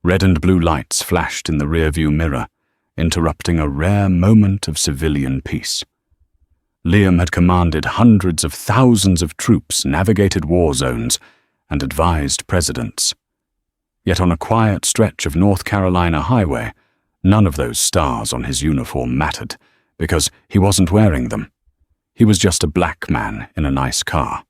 Red and blue lights flashed in the rearview mirror, interrupting a rare moment of civilian peace. Liam had commanded hundreds of thousands of troops, navigated war zones, and advised presidents. Yet on a quiet stretch of North Carolina highway, none of those stars on his uniform mattered, because he wasn't wearing them. He was just a black man in a nice car.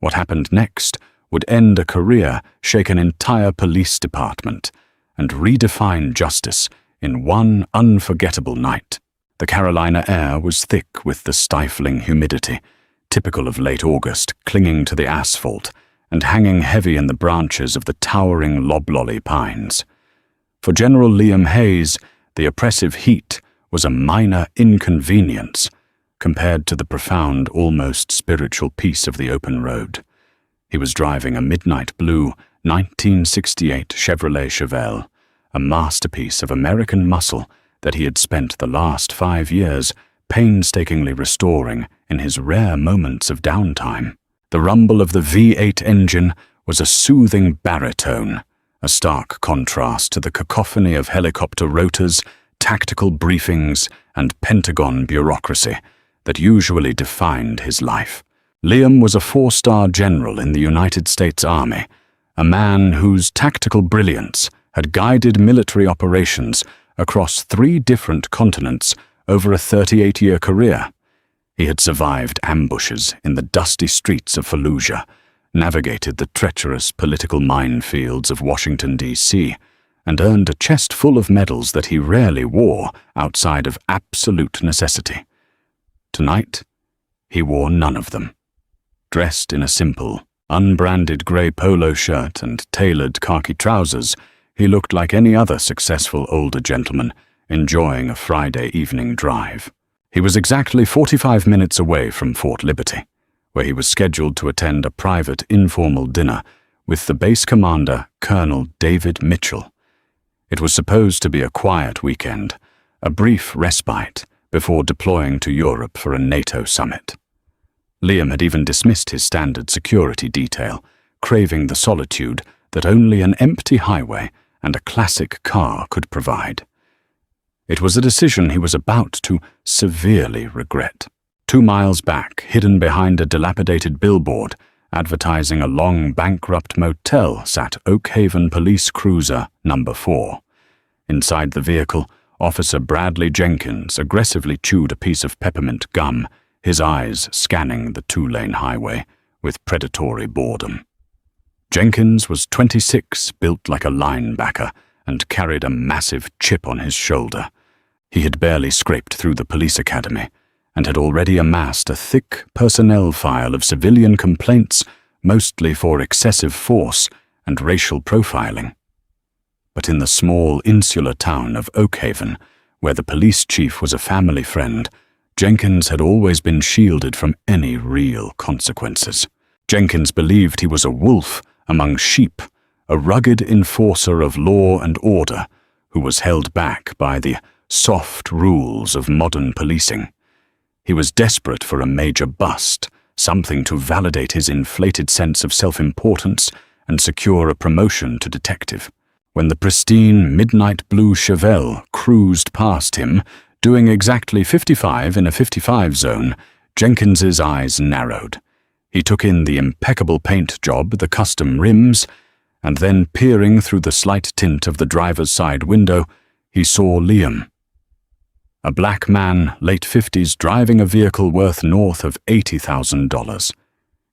What happened next would end a career, shake an entire police department, and redefine justice in one unforgettable night. The Carolina air was thick with the stifling humidity, typical of late August, clinging to the asphalt and hanging heavy in the branches of the towering loblolly pines. For General Liam Hayes, the oppressive heat was a minor inconvenience compared to the profound, almost spiritual peace of the open road. He was driving a midnight blue 1968 Chevrolet Chevelle, a masterpiece of American muscle that he had spent the last 5 years painstakingly restoring in his rare moments of downtime. The rumble of the V8 engine was a soothing baritone, a stark contrast to the cacophony of helicopter rotors, tactical briefings, and Pentagon bureaucracy that usually defined his life. Liam was a 4-star general in the United States Army, a man whose tactical brilliance had guided military operations across 3 different continents over a 38-year career. He had survived ambushes in the dusty streets of Fallujah, navigated the treacherous political minefields of Washington, D.C., and earned a chest full of medals that he rarely wore outside of absolute necessity. Tonight, he wore none of them. Dressed in a simple, unbranded grey polo shirt and tailored khaki trousers, he looked like any other successful older gentleman enjoying a Friday evening drive. He was exactly 45 minutes away from Fort Liberty, where he was scheduled to attend a private informal dinner with the base commander, Colonel David Mitchell. It was supposed to be a quiet weekend, a brief respite before deploying to Europe for a NATO summit. Liam had even dismissed his standard security detail, craving the solitude that only an empty highway and a classic car could provide. It was a decision he was about to severely regret. 2 miles back, hidden behind a dilapidated billboard advertising a long bankrupt motel, sat Oakhaven Police Cruiser Number 4. Inside the vehicle, Officer Bradley Jenkins aggressively chewed a piece of peppermint gum, his eyes scanning the 2-lane highway with predatory boredom. Jenkins was 26, built like a linebacker, and carried a massive chip on his shoulder. He had barely scraped through the police academy and had already amassed a thick personnel file of civilian complaints, mostly for excessive force and racial profiling. But in the small insular town of Oakhaven, where the police chief was a family friend, Jenkins had always been shielded from any real consequences. Jenkins believed he was a wolf among sheep, a rugged enforcer of law and order who was held back by the soft rules of modern policing. He was desperate for a major bust, something to validate his inflated sense of self-importance and secure a promotion to detective. When the pristine midnight blue Chevelle cruised past him, doing exactly 55 in a 55 zone, Jenkins's eyes narrowed. He took in the impeccable paint job, the custom rims, and then peering through the slight tint of the driver's side window, he saw Liam. A black man, late 50s, driving a vehicle worth north of $80,000.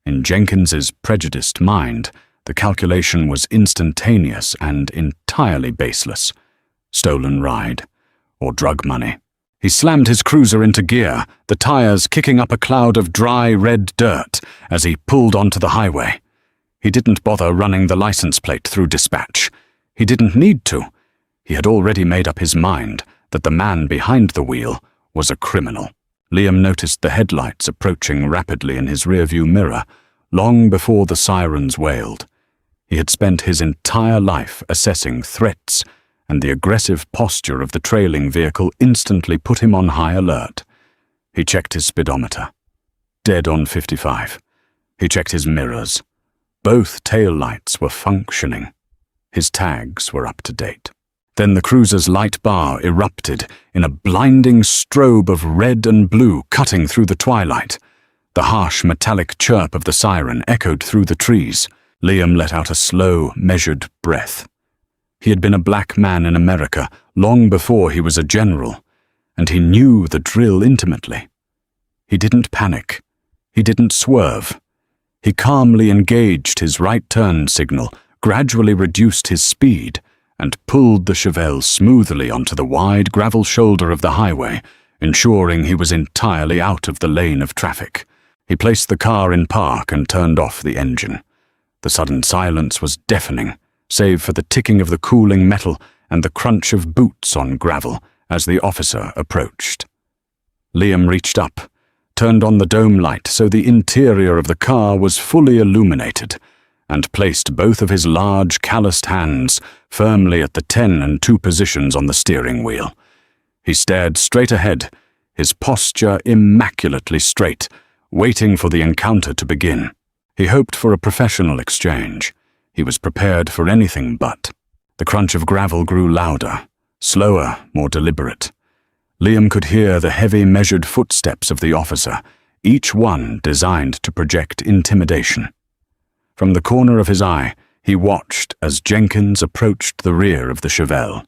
In Jenkins's prejudiced mind, the calculation was instantaneous and entirely baseless. Stolen ride, or drug money. He slammed his cruiser into gear, the tires kicking up a cloud of dry red dirt as he pulled onto the highway. He didn't bother running the license plate through dispatch. He didn't need to. He had already made up his mind that the man behind the wheel was a criminal. Liam noticed the headlights approaching rapidly in his rearview mirror, long before the sirens wailed. He had spent his entire life assessing threats, and the aggressive posture of the trailing vehicle instantly put him on high alert. He checked his speedometer. Dead on 55. He checked his mirrors. Both tail lights were functioning. His tags were up to date. Then the cruiser's light bar erupted in a blinding strobe of red and blue cutting through the twilight. The harsh metallic chirp of the siren echoed through the trees. Liam let out a slow, measured breath. He had been a black man in America long before he was a general, and he knew the drill intimately. He didn't panic. He didn't swerve. He calmly engaged his right turn signal, gradually reduced his speed, and pulled the Chevelle smoothly onto the wide gravel shoulder of the highway, ensuring he was entirely out of the lane of traffic. He placed the car in park and turned off the engine. The sudden silence was deafening, save for the ticking of the cooling metal and the crunch of boots on gravel as the officer approached. Liam reached up, turned on the dome light so the interior of the car was fully illuminated, and placed both of his large, calloused hands firmly at the 10 and 2 positions on the steering wheel. He stared straight ahead, his posture immaculately straight, waiting for the encounter to begin. He hoped for a professional exchange. He was prepared for anything but. The crunch of gravel grew louder, slower, more deliberate. Liam could hear the heavy, measured footsteps of the officer, each one designed to project intimidation. From the corner of his eye, he watched as Jenkins approached the rear of the Chevelle.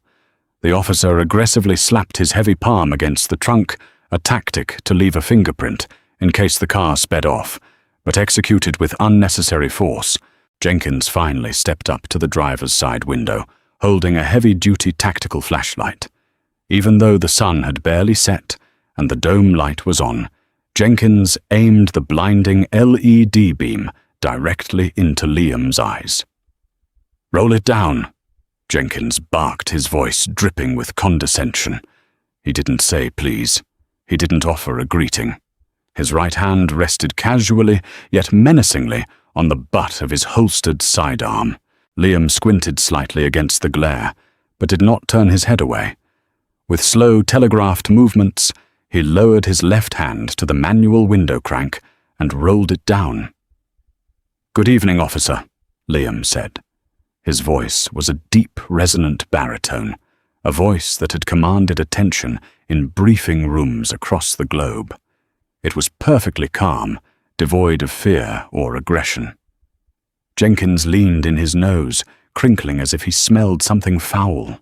The officer aggressively slapped his heavy palm against the trunk, a tactic to leave a fingerprint in case the car sped off, but executed with unnecessary force. Jenkins finally stepped up to the driver's side window, holding a heavy-duty tactical flashlight. Even though the sun had barely set and the dome light was on, Jenkins aimed the blinding LED beam directly into Liam's eyes. "Roll it down," Jenkins barked, his voice dripping with condescension. He didn't say please. He didn't offer a greeting. His right hand rested casually, yet menacingly, on the butt of his holstered sidearm. Liam squinted slightly against the glare, but did not turn his head away. With slow, telegraphed movements, he lowered his left hand to the manual window crank and rolled it down. "Good evening, officer," Liam said. His voice was a deep, resonant baritone, a voice that had commanded attention in briefing rooms across the globe. It was perfectly calm, devoid of fear or aggression. Jenkins leaned in his nose, crinkling as if he smelled something foul.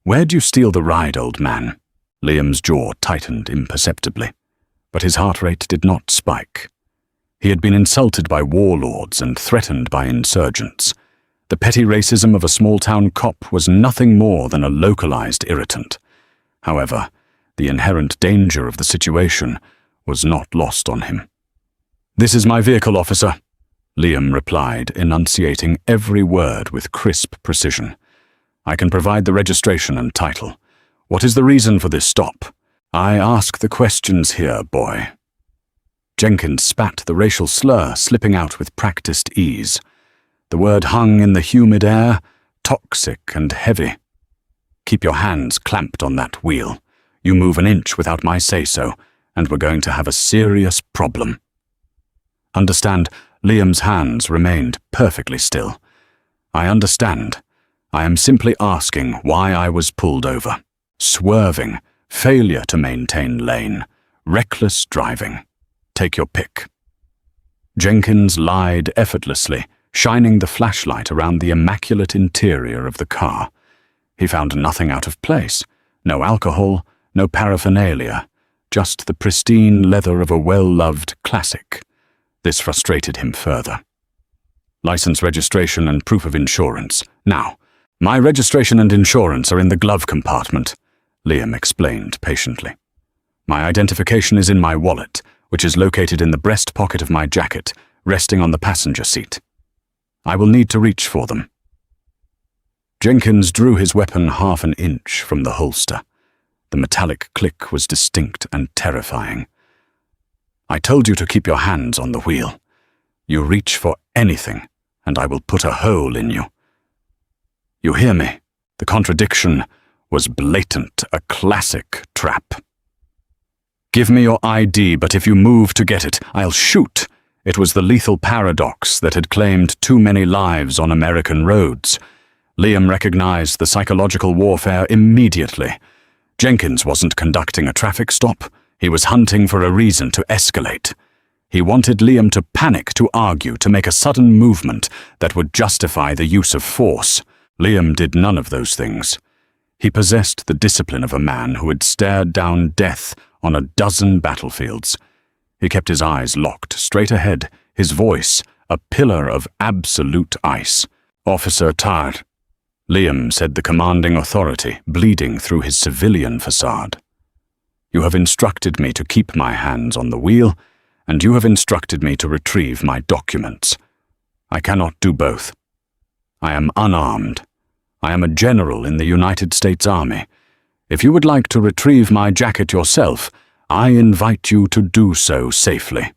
"Where'd you steal the ride, old man?" Liam's jaw tightened imperceptibly, but his heart rate did not spike. He had been insulted by warlords and threatened by insurgents. The petty racism of a small-town cop was nothing more than a localized irritant. However, the inherent danger of the situation was not lost on him. "This is my vehicle, officer," Liam replied, enunciating every word with crisp precision. "I can provide the registration and title. What is the reason for this stop? I ask the questions here, boy." Jenkins spat the racial slur, slipping out with practiced ease. The word hung in the humid air, toxic and heavy. "Keep your hands clamped on that wheel. You move an inch without my say-so, and we're going to have a serious problem." Understand, Liam's hands remained perfectly still. "I understand. I am simply asking why I was pulled over. Swerving, failure to maintain lane, reckless driving. Take your pick." Jenkins lied effortlessly, shining the flashlight around the immaculate interior of the car. He found nothing out of place. No alcohol, no paraphernalia, just the pristine leather of a well-loved classic. This frustrated him further. "License, registration, and proof of insurance. Now, my registration and insurance are in the glove compartment," Liam explained patiently. "My identification is in my wallet, which is located in the breast pocket of my jacket, resting on the passenger seat. I will need to reach for them." Jenkins drew his weapon half an inch from the holster. The metallic click was distinct and terrifying. "I told you to keep your hands on the wheel. You reach for anything, and I will put a hole in you. You hear me?" The contradiction was blatant, a classic trap. "Give me your ID, but if you move to get it, I'll shoot." It was the lethal paradox that had claimed too many lives on American roads. Liam recognized the psychological warfare immediately. Jenkins wasn't conducting a traffic stop. He was hunting for a reason to escalate. He wanted Liam to panic, to argue, to make a sudden movement that would justify the use of force. Liam did none of those things. He possessed the discipline of a man who had stared down death on a dozen battlefields. He kept his eyes locked straight ahead, his voice a pillar of absolute ice. "Officer Tar," Liam said, the commanding authority bleeding through his civilian facade. "You have instructed me to keep my hands on the wheel, and you have instructed me to retrieve my documents. I cannot do both. I am unarmed. I am a general in the United States Army. If you would like to retrieve my jacket yourself, I invite you to do so safely."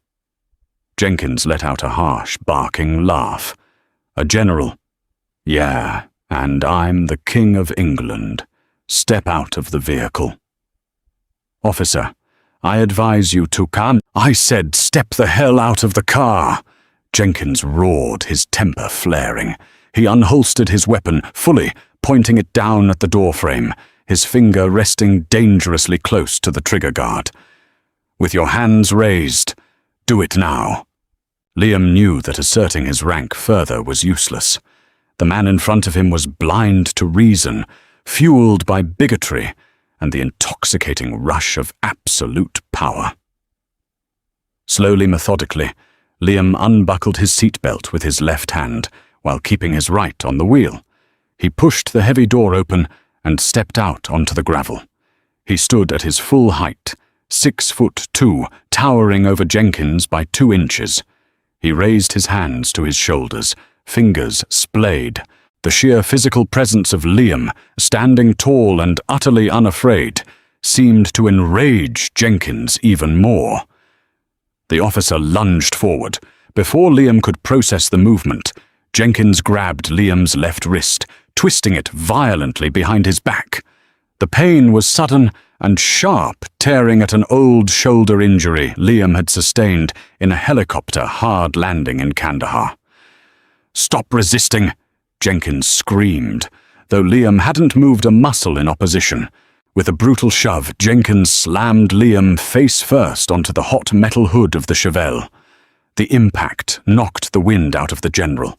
Jenkins let out a harsh, barking laugh. "A general? Yeah, and I'm the King of England. Step out of the vehicle." "Officer, I advise you to come." "I said step the hell out of the car!" Jenkins roared, his temper flaring. He unholstered his weapon fully, pointing it down at the doorframe, his finger resting dangerously close to the trigger guard. "With your hands raised, do it now." Liam knew that asserting his rank further was useless. The man in front of him was blind to reason, fueled by bigotry and the intoxicating rush of absolute power. Slowly, methodically, Liam unbuckled his seatbelt with his left hand while keeping his right on the wheel. He pushed the heavy door open and stepped out onto the gravel. He stood at his full height, 6'2", towering over Jenkins by 2 inches. He raised his hands to his shoulders, fingers splayed. The sheer physical presence of Liam, standing tall and utterly unafraid, seemed to enrage Jenkins even more. The officer lunged forward. Before Liam could process the movement, Jenkins grabbed Liam's left wrist, twisting it violently behind his back. The pain was sudden and sharp, tearing at an old shoulder injury Liam had sustained in a helicopter hard landing in Kandahar. "Stop resisting!" Jenkins screamed, though Liam hadn't moved a muscle in opposition. With a brutal shove, Jenkins slammed Liam face first onto the hot metal hood of the Chevelle. The impact knocked the wind out of the general.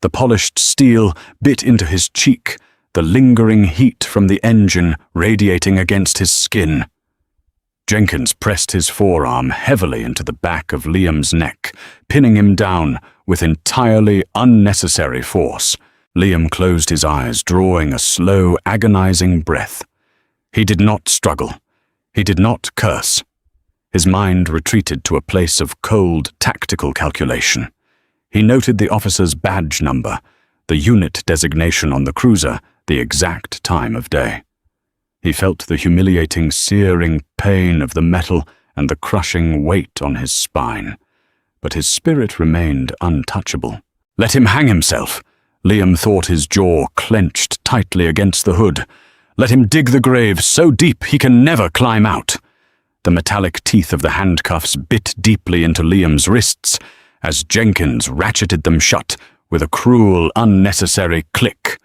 The polished steel bit into his cheek, the lingering heat from the engine radiating against his skin. Jenkins pressed his forearm heavily into the back of Liam's neck, pinning him down with entirely unnecessary force. Liam closed his eyes, drawing a slow, agonizing breath. He did not struggle. He did not curse. His mind retreated to a place of cold, tactical calculation. He noted the officer's badge number, the unit designation on the cruiser, the exact time of day. He felt the humiliating, searing pain of the metal and the crushing weight on his spine. But his spirit remained untouchable. Let him hang himself. Liam thought, his jaw clenched tightly against the hood. Let him dig the grave so deep he can never climb out. The metallic teeth of the handcuffs bit deeply into Liam's wrists as Jenkins ratcheted them shut with a cruel, unnecessary click.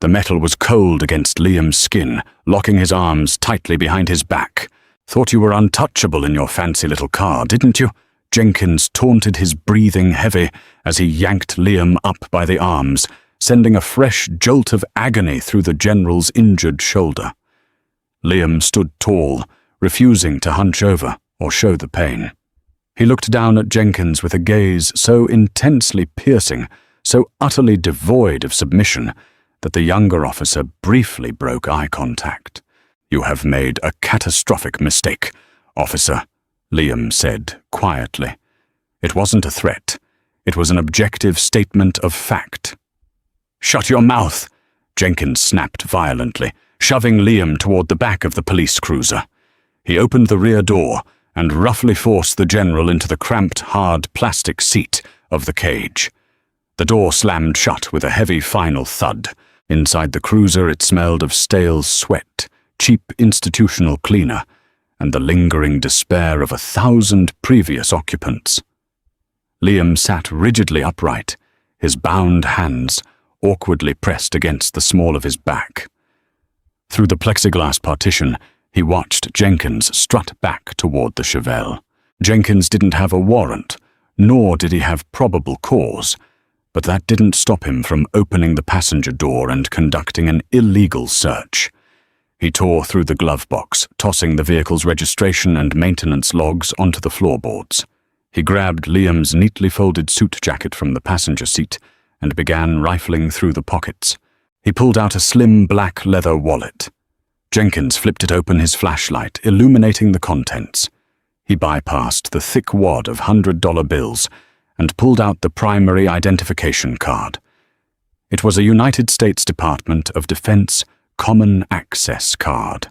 The metal was cold against Liam's skin, locking his arms tightly behind his back. "Thought you were untouchable in your fancy little car, didn't you?" Jenkins taunted, his breathing heavy as he yanked Liam up by the arms, sending a fresh jolt of agony through the general's injured shoulder. Liam stood tall, refusing to hunch over or show the pain. He looked down at Jenkins with a gaze so intensely piercing, so utterly devoid of submission, that the younger officer briefly broke eye contact. "You have made a catastrophic mistake, officer," Liam said quietly. It wasn't a threat. It was an objective statement of fact. "Shut your mouth!" Jenkins snapped violently, shoving Liam toward the back of the police cruiser. He opened the rear door and roughly forced the general into the cramped, hard plastic seat of the cage. The door slammed shut with a heavy final thud. Inside the cruiser it smelled of stale sweat, cheap institutional cleaner, and the lingering despair of 1,000 previous occupants. Liam sat rigidly upright, his bound hands awkwardly pressed against the small of his back. Through the plexiglass partition, he watched Jenkins strut back toward the Chevelle. Jenkins didn't have a warrant, nor did he have probable cause, but that didn't stop him from opening the passenger door and conducting an illegal search. He tore through the glove box, tossing the vehicle's registration and maintenance logs onto the floorboards. He grabbed Liam's neatly folded suit jacket from the passenger seat and began rifling through the pockets. He pulled out a slim black leather wallet. Jenkins flipped it open, his flashlight illuminating the contents. He bypassed the thick wad of $100 bills and pulled out the primary identification card. It was a United States Department of Defense Common Access card.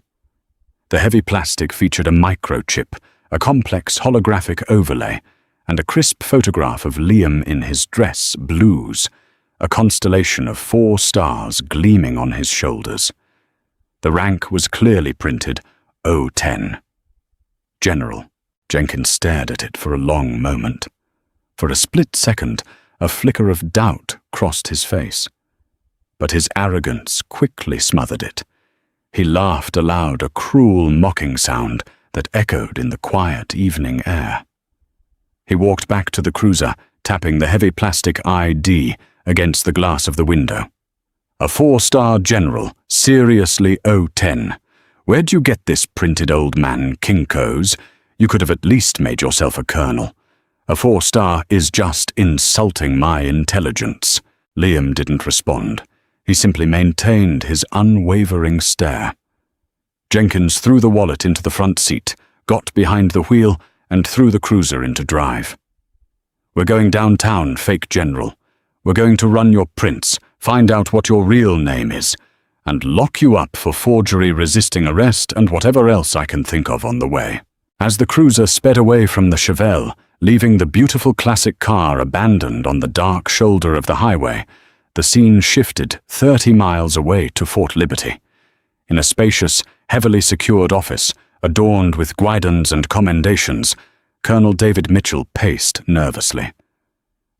The heavy plastic featured a microchip, a complex holographic overlay, and a crisp photograph of Liam in his dress blues, a constellation of 4 stars gleaming on his shoulders. The rank was clearly printed O10. General. Jenkins stared at it for a long moment. For a split second, a flicker of doubt crossed his face. But his arrogance quickly smothered it. He laughed aloud, a cruel mocking sound that echoed in the quiet evening air. He walked back to the cruiser, tapping the heavy plastic ID against the glass of the window. A 4-star general, seriously O10. Where'd you get this printed, old man Kinko's? You could have at least made yourself a colonel. A 4-star is just insulting my intelligence. Liam didn't respond. He simply maintained his unwavering stare. Jenkins threw the wallet into the front seat, got behind the wheel, and threw the cruiser into drive. We're going downtown, fake general. We're going to run your prints, find out what your real name is, and lock you up for forgery, resisting arrest, and whatever else I can think of on the way. As the cruiser sped away from the Chevelle, leaving the beautiful classic car abandoned on the dark shoulder of the highway, the scene shifted 30 miles away to Fort Liberty. In a spacious, heavily secured office, adorned with guidons and commendations, Colonel David Mitchell paced nervously.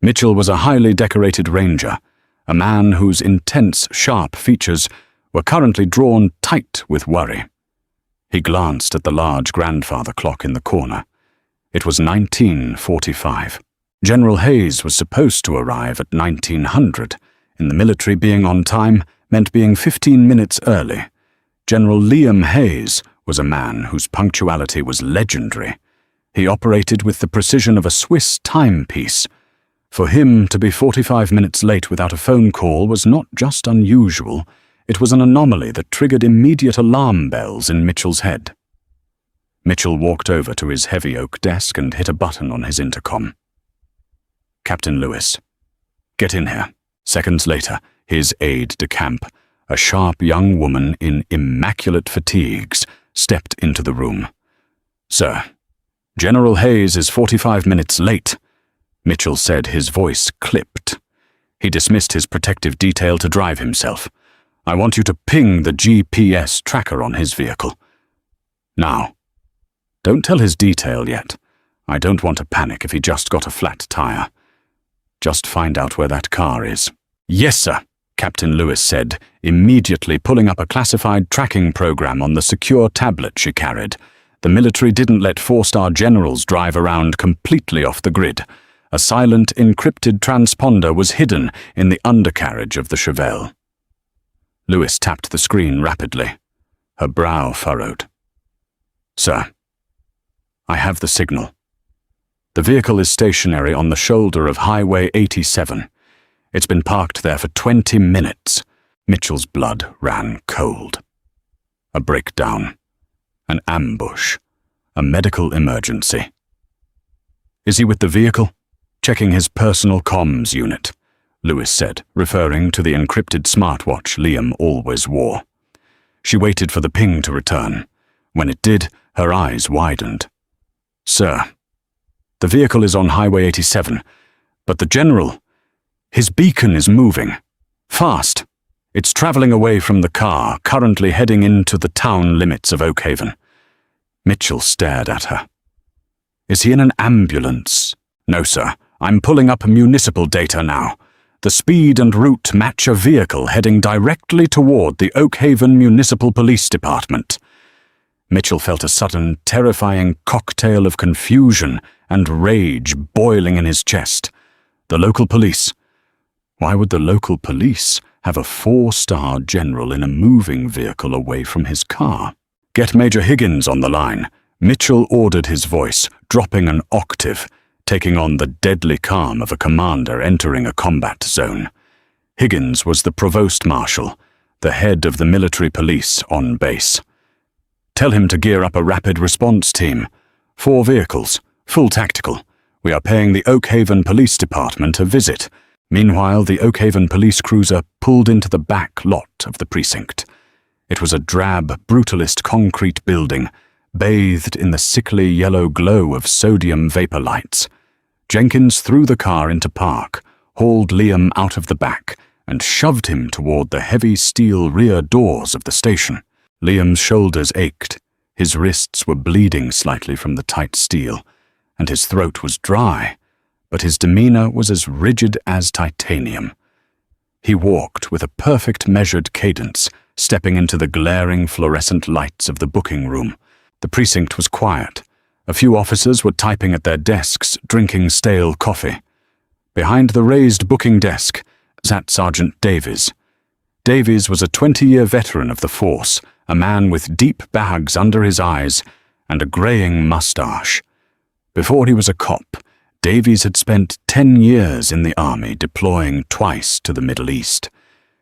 Mitchell was a highly decorated ranger, a man whose intense, sharp features were currently drawn tight with worry. He glanced at the large grandfather clock in the corner. It was 1945. General Hayes was supposed to arrive at 1900. In the military, being on time meant being 15 minutes early. General Liam Hayes was a man whose punctuality was legendary. He operated with the precision of a Swiss timepiece. For him to be 45 minutes late without a phone call was not just unusual, it was an anomaly that triggered immediate alarm bells in Mitchell's head. Mitchell walked over to his heavy oak desk and hit a button on his intercom. Captain Lewis. Get in here. Seconds later, his aide-de-camp, a sharp young woman in immaculate fatigues, stepped into the room. Sir, General Hayes is 45 minutes late, Mitchell said, his voice clipped. He dismissed his protective detail to drive himself. I want you to ping the GPS tracker on his vehicle. Now. Don't tell his detail yet. I don't want to panic if he just got a flat tire. Just find out where that car is. Yes, sir, Captain Lewis said, immediately pulling up a classified tracking program on the secure tablet she carried. The military didn't let 4-star generals drive around completely off the grid. A silent, encrypted transponder was hidden in the undercarriage of the Chevelle. Lewis tapped the screen rapidly. Her brow furrowed. Sir, I have the signal. The vehicle is stationary on the shoulder of Highway 87. It's been parked there for 20 minutes. Mitchell's blood ran cold. A breakdown. An ambush. A medical emergency. Is he with the vehicle? Checking his personal comms unit, Lewis said, referring to the encrypted smartwatch Liam always wore. She waited for the ping to return. When it did, her eyes widened. Sir, the vehicle is on Highway 87, but the general, his beacon is moving. Fast. It's traveling away from the car, currently heading into the town limits of Oakhaven. Mitchell stared at her. Is he in an ambulance? No, sir. I'm pulling up municipal data now. The speed and route match a vehicle heading directly toward the Oakhaven Municipal Police Department. Mitchell felt a sudden, terrifying cocktail of confusion and rage boiling in his chest. The local police. Why would the local police have a 4-star general in a moving vehicle away from his car? "Get Major Higgins on the line," Mitchell ordered, his voice dropping an octave, taking on the deadly calm of a commander entering a combat zone. Higgins was the provost marshal, the head of the military police on base. "Tell him to gear up a rapid response team. 4 vehicles, full tactical. We are paying the Oakhaven Police Department a visit." Meanwhile, the Oakhaven police cruiser pulled into the back lot of the precinct. It was a drab, brutalist concrete building, bathed in the sickly yellow glow of sodium vapor lights. Jenkins threw the car into park, hauled Liam out of the back, and shoved him toward the heavy steel rear doors of the station. Liam's shoulders ached, his wrists were bleeding slightly from the tight steel, and his throat was dry, but his demeanor was as rigid as titanium. He walked with a perfect measured cadence, stepping into the glaring fluorescent lights of the booking room. The precinct was quiet. A few officers were typing at their desks, drinking stale coffee. Behind the raised booking desk sat Sergeant Davies. Davies was a 20-year veteran of the force, a man with deep bags under his eyes and a graying mustache. Before he was a cop, Davies had spent 10 years in the army, deploying twice to the Middle East.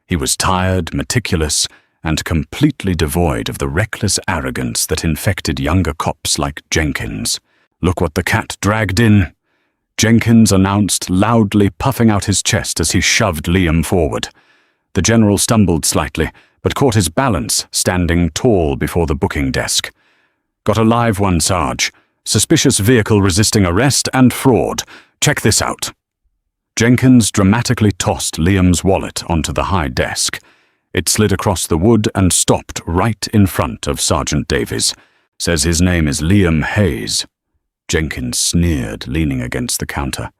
He was tired, meticulous, and completely devoid of the reckless arrogance that infected younger cops like Jenkins. "Look what the cat dragged in," Jenkins announced, loudly puffing out his chest as he shoved Liam forward. The general stumbled slightly, but caught his balance, standing tall before the booking desk. "Got a live one, Sarge. Suspicious vehicle resisting arrest and fraud. Check this out." Jenkins dramatically tossed Liam's wallet onto the high desk. It slid across the wood and stopped right in front of Sergeant Davies. "Says his name is Liam Hayes." Jenkins sneered, leaning against the counter.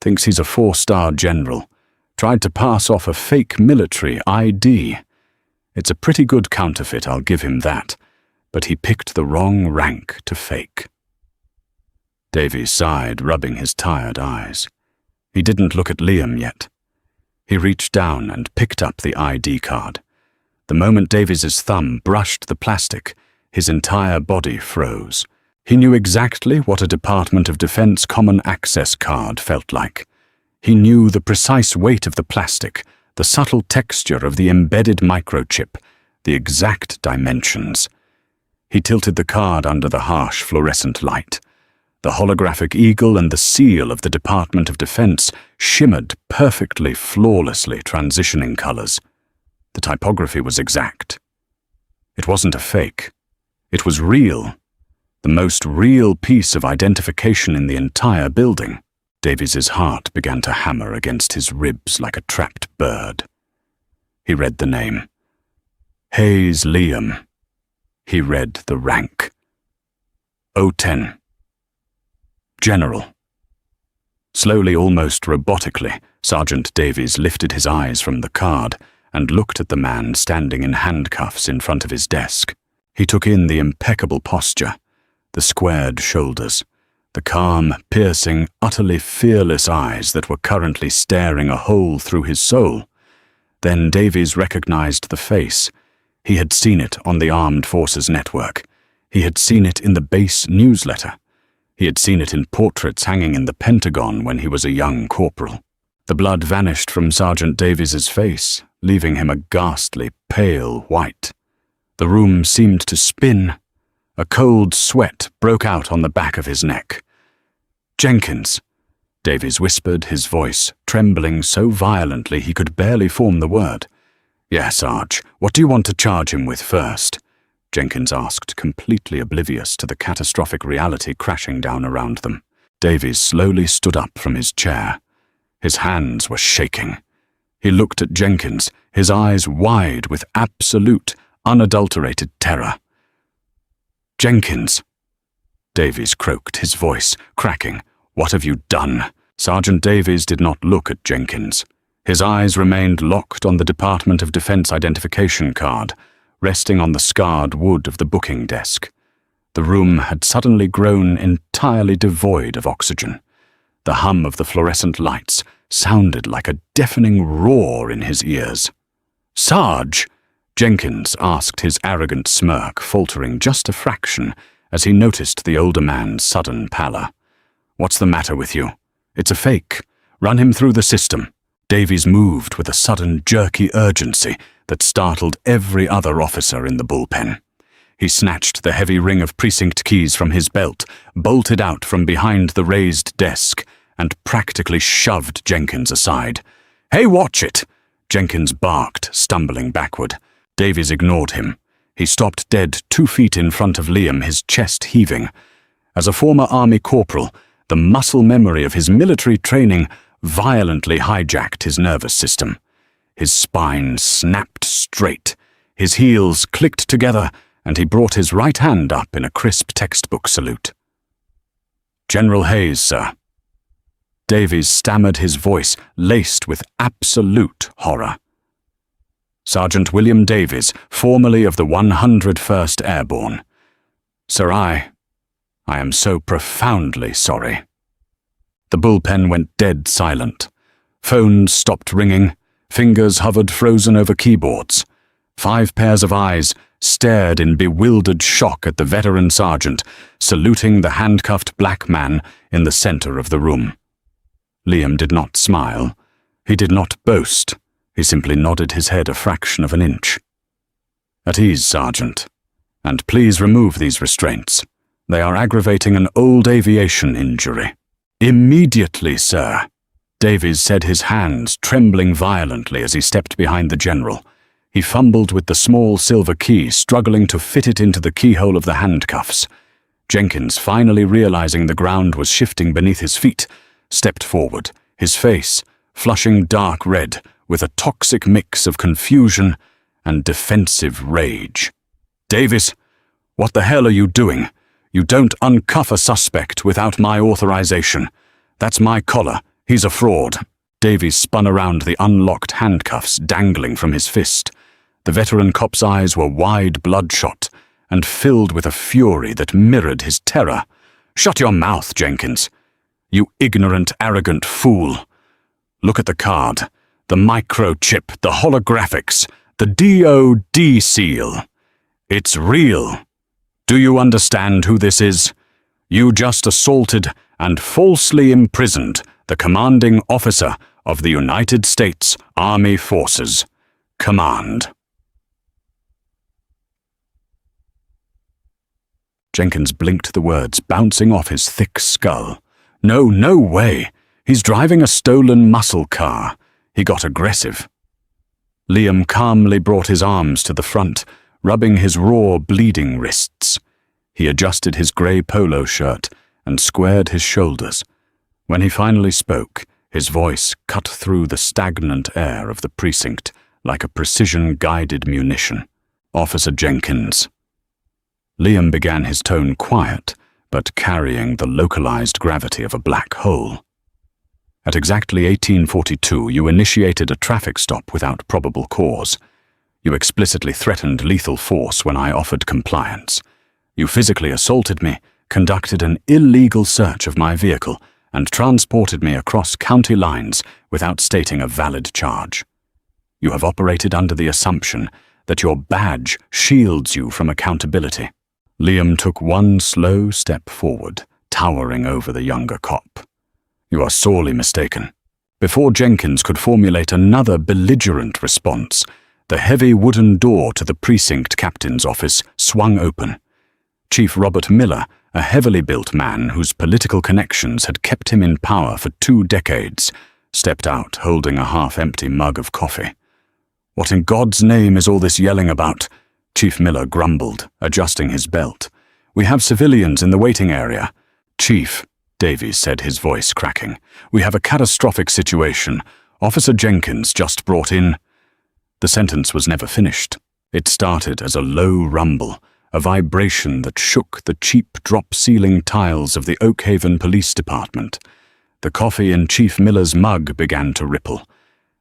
"Thinks he's a 4-star general. Tried to pass off a fake military ID. It's a pretty good counterfeit, I'll give him that. But he picked the wrong rank to fake." Davies sighed, rubbing his tired eyes. He didn't look at Liam yet. He reached down and picked up the ID card. The moment Davies's thumb brushed the plastic, his entire body froze. He knew exactly what a Department of Defense Common Access card felt like. He knew the precise weight of the plastic, the subtle texture of the embedded microchip, the exact dimensions. He tilted the card under the harsh fluorescent light. The holographic eagle and the seal of the Department of Defense shimmered perfectly, flawlessly transitioning colors. The typography was exact. It wasn't a fake. It was real. The most real piece of identification in the entire building. Davies's heart began to hammer against his ribs like a trapped bird. He read the name. Hayes Liam. He read the rank. 010. General. Slowly, almost robotically, Sergeant Davies lifted his eyes from the card and looked at the man standing in handcuffs in front of his desk. He took in the impeccable posture, the squared shoulders, the calm, piercing, utterly fearless eyes that were currently staring a hole through his soul. Then Davies recognized the face. He had seen it on the Armed Forces Network. He had seen it in the base newsletter. He had seen it in portraits hanging in the Pentagon when he was a young corporal. The blood vanished from Sergeant Davies's face, leaving him a ghastly, pale white. The room seemed to spin. A cold sweat broke out on the back of his neck. "Jenkins," Davies whispered, his voice trembling so violently he could barely form the word. "Yes, Sarge. What do you want to charge him with first?" Jenkins asked, completely oblivious to the catastrophic reality crashing down around them. Davies slowly stood up from his chair. His hands were shaking. He looked at Jenkins, his eyes wide with absolute, unadulterated terror. "Jenkins," Davies croaked, his voice cracking. "What have you done?" Sergeant Davies did not look at Jenkins. His eyes remained locked on the Department of Defense identification card, resting on the scarred wood of the booking desk. The room had suddenly grown entirely devoid of oxygen. The hum of the fluorescent lights sounded like a deafening roar in his ears. "Sarge!" Jenkins asked, his arrogant smirk faltering just a fraction as he noticed the older man's sudden pallor. "What's the matter with you? It's a fake. Run him through the system." Davies moved with a sudden jerky urgency that startled every other officer in the bullpen. He snatched the heavy ring of precinct keys from his belt, bolted out from behind the raised desk, and practically shoved Jenkins aside. "Hey, watch it!" Jenkins barked, stumbling backward. Davies ignored him. He stopped dead 2 feet in front of Liam, his chest heaving. As a former army corporal, the muscle memory of his military training violently hijacked his nervous system. His spine snapped straight, his heels clicked together, and he brought his right hand up in a crisp textbook salute. "General Hayes, sir." Davies stammered, his voice laced with absolute horror. "Sergeant William Davies, formerly of the 101st Airborne. Sir, I am so profoundly sorry." The bullpen went dead silent. Phones stopped ringing, fingers hovered frozen over keyboards. 5 pairs of eyes stared in bewildered shock at the veteran sergeant, saluting the handcuffed black man in the center of the room. Liam did not smile. He did not boast. He simply nodded his head a fraction of an inch. "At ease, Sergeant. And please remove these restraints. They are aggravating an old aviation injury." "Immediately, sir." Davies said, his hands trembling violently as he stepped behind the general. He fumbled with the small silver key, struggling to fit it into the keyhole of the handcuffs. Jenkins, finally realizing the ground was shifting beneath his feet, stepped forward, his face flushing dark red with a toxic mix of confusion and defensive rage. "Davies, what the hell are you doing? You don't uncuff a suspect without my authorization. That's my collar. He's a fraud." Davies spun around, the unlocked handcuffs dangling from his fist. The veteran cop's eyes were wide, bloodshot, and filled with a fury that mirrored his terror. "Shut your mouth, Jenkins. You ignorant, arrogant fool. Look at the card, the microchip, the holographics, the DOD seal. It's real. Do you understand who this is? You just assaulted and falsely imprisoned the commanding officer of the United States Army Forces. Command." Jenkins blinked the words bouncing off his thick skull. No way. He's driving a stolen muscle car. He got aggressive. Liam calmly brought his arms to the front, rubbing his raw, bleeding wrists. He adjusted his grey polo shirt and squared his shoulders. When he finally spoke, his voice cut through the stagnant air of the precinct like a precision-guided munition. "Officer Jenkins." Liam began, his tone quiet, but carrying the localized gravity of a black hole. "At exactly 1842, you initiated a traffic stop without probable cause. You explicitly threatened lethal force when I offered compliance. You physically assaulted me, conducted an illegal search of my vehicle, and transported me across county lines without stating a valid charge. You have operated under the assumption that your badge shields you from accountability." Liam took one slow step forward, towering over the younger cop. "You are sorely mistaken." Before Jenkins could formulate another belligerent response, the heavy wooden door to the precinct captain's office swung open. Chief Robert Miller, a heavily built man whose political connections had kept him in power for 2 decades, stepped out holding a half-empty mug of coffee. "What in God's name is all this yelling about?" Chief Miller grumbled, adjusting his belt. "We have civilians in the waiting area." "Chief," Davies said, his voice cracking, "we have a catastrophic situation. Officer Jenkins just brought in—" The sentence was never finished. It started as a low rumble, a vibration that shook the cheap drop-ceiling tiles of the Oakhaven Police Department. The coffee in Chief Miller's mug began to ripple.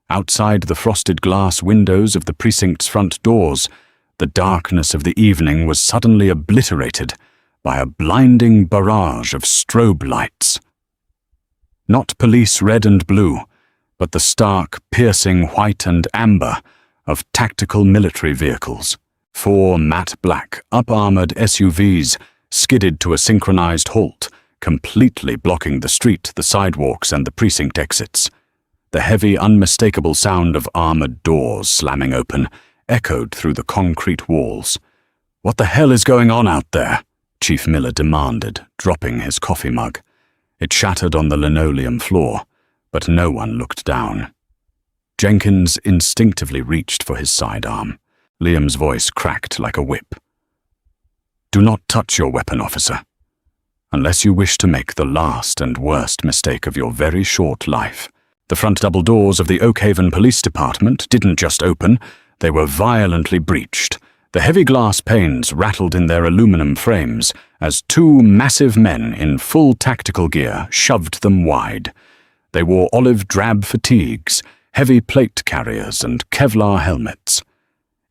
Outside the frosted glass windows of the precinct's front doors, the darkness of the evening was suddenly obliterated by a blinding barrage of strobe lights. Not police red and blue, but the stark, piercing white and amber of tactical military vehicles. 4 matte black, up-armored SUVs skidded to a synchronized halt, completely blocking the street, the sidewalks, and the precinct exits. The heavy, unmistakable sound of armored doors slamming open echoed through the concrete walls. "What the hell is going on out there?" Chief Miller demanded, dropping his coffee mug. It shattered on the linoleum floor, but no one looked down. Jenkins instinctively reached for his sidearm. Liam's voice cracked like a whip. "Do not touch your weapon, officer, unless you wish to make the last and worst mistake of your very short life." The front double doors of the Oakhaven Police Department didn't just open, they were violently breached. The heavy glass panes rattled in their aluminum frames as 2 massive men in full tactical gear shoved them wide. They wore olive-drab fatigues, heavy plate carriers, and Kevlar helmets.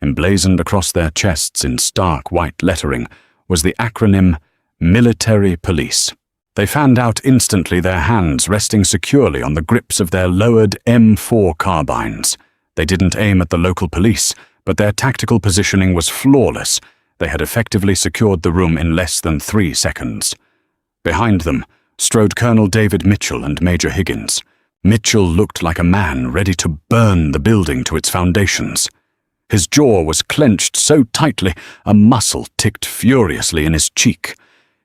Emblazoned across their chests in stark white lettering was the acronym Military Police. They fanned out instantly, their hands resting securely on the grips of their lowered M4 carbines. They didn't aim at the local police, but their tactical positioning was flawless. They had effectively secured the room in less than 3 seconds. Behind them strode Colonel David Mitchell and Major Higgins. Mitchell looked like a man ready to burn the building to its foundations. His jaw was clenched so tightly, a muscle ticked furiously in his cheek.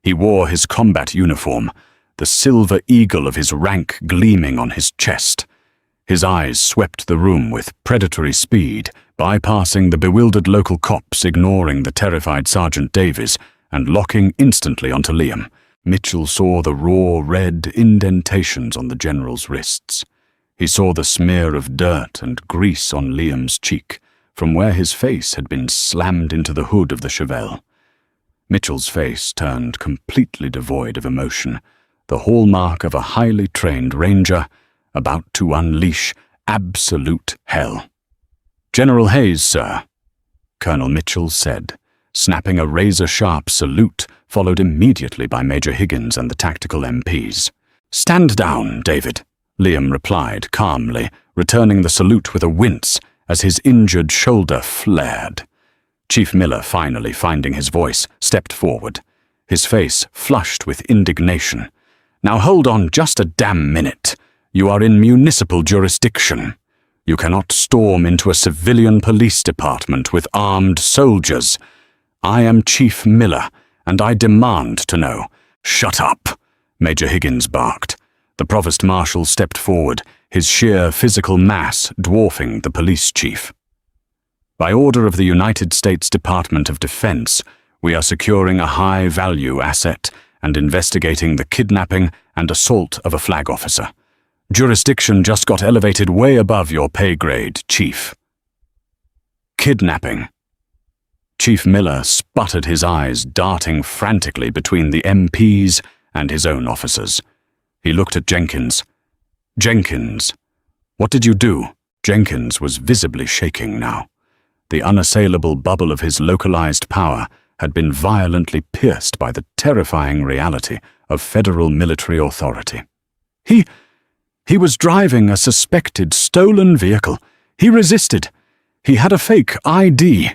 He wore his combat uniform, the silver eagle of his rank gleaming on his chest. His eyes swept the room with predatory speed, bypassing the bewildered local cops, ignoring the terrified Sergeant Davies, and locking instantly onto Liam. Mitchell saw the raw red indentations on the general's wrists. He saw the smear of dirt and grease on Liam's cheek, from where his face had been slammed into the hood of the Chevelle. Mitchell's face turned completely devoid of emotion, the hallmark of a highly trained ranger about to unleash absolute hell. "General Hayes, sir," Colonel Mitchell said, snapping a razor-sharp salute, followed immediately by Major Higgins and the tactical MPs. "Stand down, David," Liam replied calmly, returning the salute with a wince as his injured shoulder flared. Chief Miller, finally finding his voice, stepped forward, his face flushed with indignation. "Now hold on just a damn minute. You are in municipal jurisdiction. You cannot storm into a civilian police department with armed soldiers. I am Chief Miller, and I demand to know." "Shut up," Major Higgins barked. The provost marshal stepped forward, his sheer physical mass dwarfing the police chief. "By order of the United States Department of Defense, we are securing a high-value asset and investigating the kidnapping and assault of a flag officer. Jurisdiction just got elevated way above your pay grade, Chief." "Kidnapping." Chief Miller sputtered, his eyes darting frantically between the MPs and his own officers. He looked at Jenkins. "Jenkins, what did you do?" Jenkins was visibly shaking now. The unassailable bubble of his localized power had been violently pierced by the terrifying reality of federal military authority. He was driving a suspected stolen vehicle. He resisted. He had a fake ID."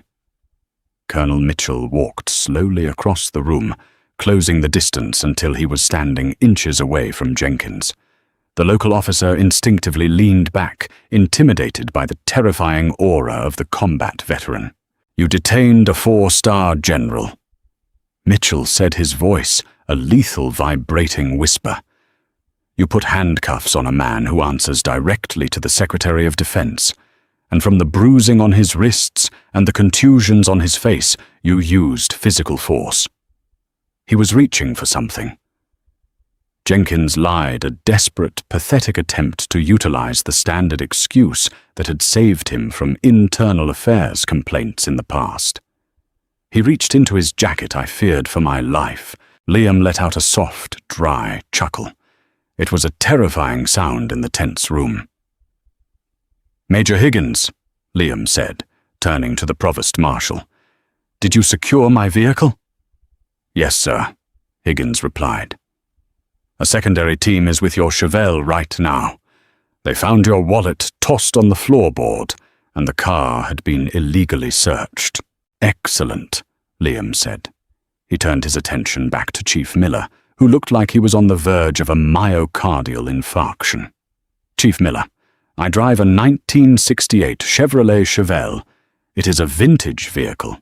Colonel Mitchell walked slowly across the room, closing the distance until he was standing inches away from Jenkins. The local officer instinctively leaned back, intimidated by the terrifying aura of the combat veteran. "You detained a 4-star general." Mitchell said, his voice a lethal vibrating whisper. "You put handcuffs on a man who answers directly to the Secretary of Defense, and from the bruising on his wrists and the contusions on his face, you used physical force." He was reaching for something. Jenkins lied, a desperate, pathetic attempt to utilize the standard excuse that had saved him from internal affairs complaints in the past. He reached into his jacket. "I feared for my life." Liam let out a soft, dry chuckle. It was a terrifying sound in the tense room. Major Higgins, Liam said, turning to the Provost Marshal. Did you secure my vehicle? Yes, sir, Higgins replied. A secondary team is with your Chevelle right now. They found your wallet tossed on the floorboard, and the car had been illegally searched. Excellent, Liam said. He turned his attention back to Chief Miller, who looked like he was on the verge of a myocardial infarction. Chief Miller, I drive a 1968 Chevrolet Chevelle. It is a vintage vehicle.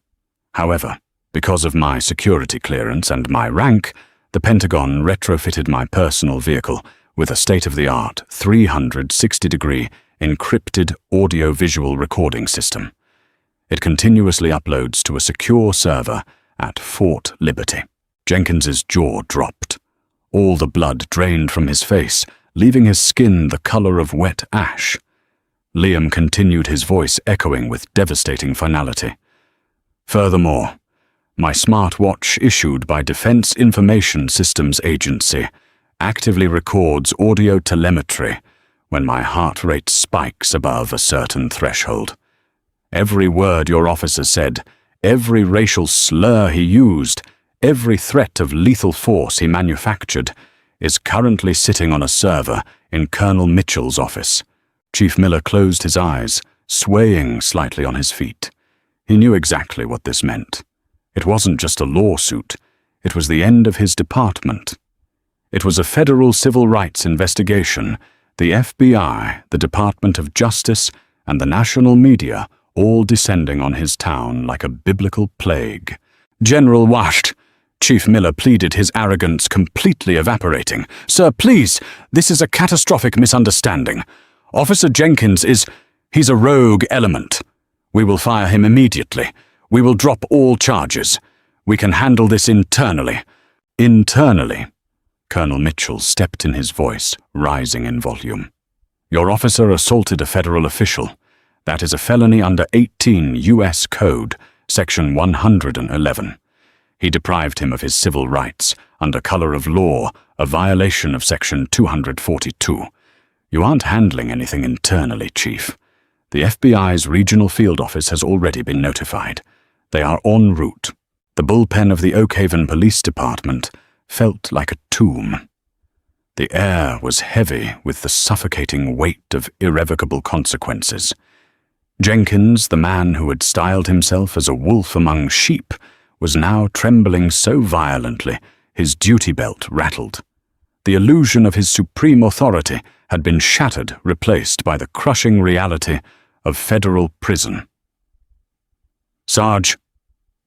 However, because of my security clearance and my rank, the Pentagon retrofitted my personal vehicle with a state-of-the-art 360-degree encrypted audio-visual recording system. It continuously uploads to a secure server at Fort Liberty. Jenkins's jaw dropped. All the blood drained from his face, leaving his skin the color of wet ash. Liam continued, his voice echoing with devastating finality. Furthermore, my smartwatch issued by Defense Information Systems Agency actively records audio telemetry when my heart rate spikes above a certain threshold. Every word your officer said, every racial slur he used, every threat of lethal force he manufactured is currently sitting on a server in Colonel Mitchell's office. Chief Miller closed his eyes, swaying slightly on his feet. He knew exactly what this meant. It wasn't just a lawsuit. It was the end of his department. It was a federal civil rights investigation, the FBI, the Department of Justice, and the national media all descending on his town like a biblical plague. General Washt, Chief Miller pleaded, his arrogance completely evaporating. Sir, please, this is a catastrophic misunderstanding. Officer Jenkins he's a rogue element. We will fire him immediately. We will drop all charges. We can handle this internally. Internally? Colonel Mitchell stepped in, his voice rising in volume. Your officer assaulted a federal official. That is a felony under 18 U.S. Code, Section 111. He deprived him of his civil rights, under color of law, a violation of Section 242. You aren't handling anything internally, Chief. The FBI's regional field office has already been notified. They are en route. The bullpen of the Oakhaven Police Department felt like a tomb. The air was heavy with the suffocating weight of irrevocable consequences. Jenkins, the man who had styled himself as a wolf among sheep, was now trembling so violently his duty belt rattled. The illusion of his supreme authority had been shattered, replaced by the crushing reality of federal prison. Sarge,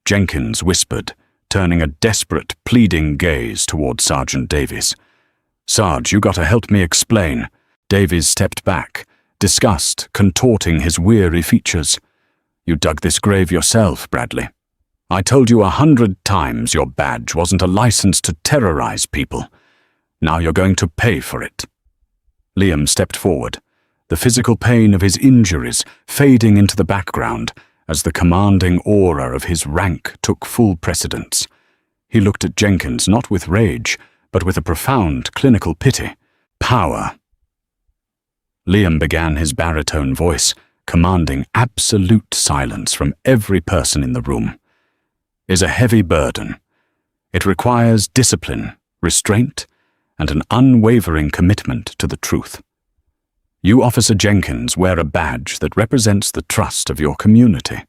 Jenkins whispered, turning a desperate, pleading gaze toward Sergeant Davies. Sarge, you gotta help me explain. Davies stepped back, disgust contorting his weary features. You dug this grave yourself, Bradley. I told you 100 times your badge wasn't a license to terrorize people. Now you're going to pay for it. Liam stepped forward, the physical pain of his injuries fading into the background as the commanding aura of his rank took full precedence. He looked at Jenkins not with rage, but with a profound clinical pity. Power. Liam began, his baritone voice commanding absolute silence from every person in the room. Is a heavy burden. It requires discipline, restraint, and an unwavering commitment to the truth. You, Officer Jenkins, wear a badge that represents the trust of your community.